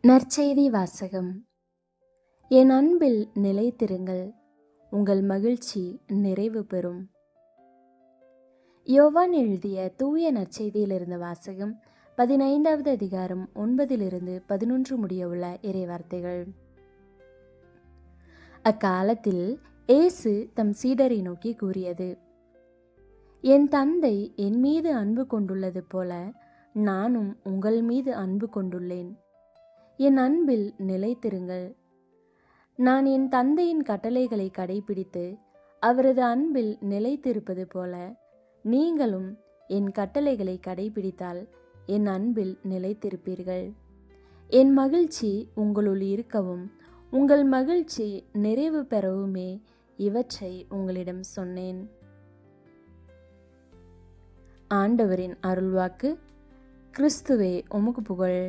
நற்செய்தி வாசகம். என் அன்பில் நிலைத்திருங்கள், உங்கள் மகிழ்ச்சி நிறைவு பெறும். யோவான் எழுதிய தூய நற்செய்தியிலிருந்த வாசகம் 15வது அதிகாரம் 9-11 முடிய உள்ள இறைவார்த்தைகள். அக்காலத்தில் இயேசு தம் சீடரை நோக்கி கூறியது: என் தந்தை என் மீது அன்பு கொண்டுள்ளது போல நானும் உங்கள் மீது அன்பு கொண்டுள்ளேன். என் அன்பில் நிலைத்திருங்கள். நான் என் தந்தையின் கட்டளைகளை கடைபிடித்து அவரது அன்பில் நிலைத்திருப்பது போல நீங்களும் என் கட்டளைகளை கடைபிடித்தால் என் அன்பில் நிலைத்திருப்பீர்கள். என் மகிழ்ச்சி உங்களுள் இருக்கவும் உங்கள் மகிழ்ச்சி நிறைவு பெறவுமே இவற்றை உங்களிடம் சொன்னேன். ஆண்டவரின் அருள்வாக்கு. கிறிஸ்துவே உமக்கு புகழ்.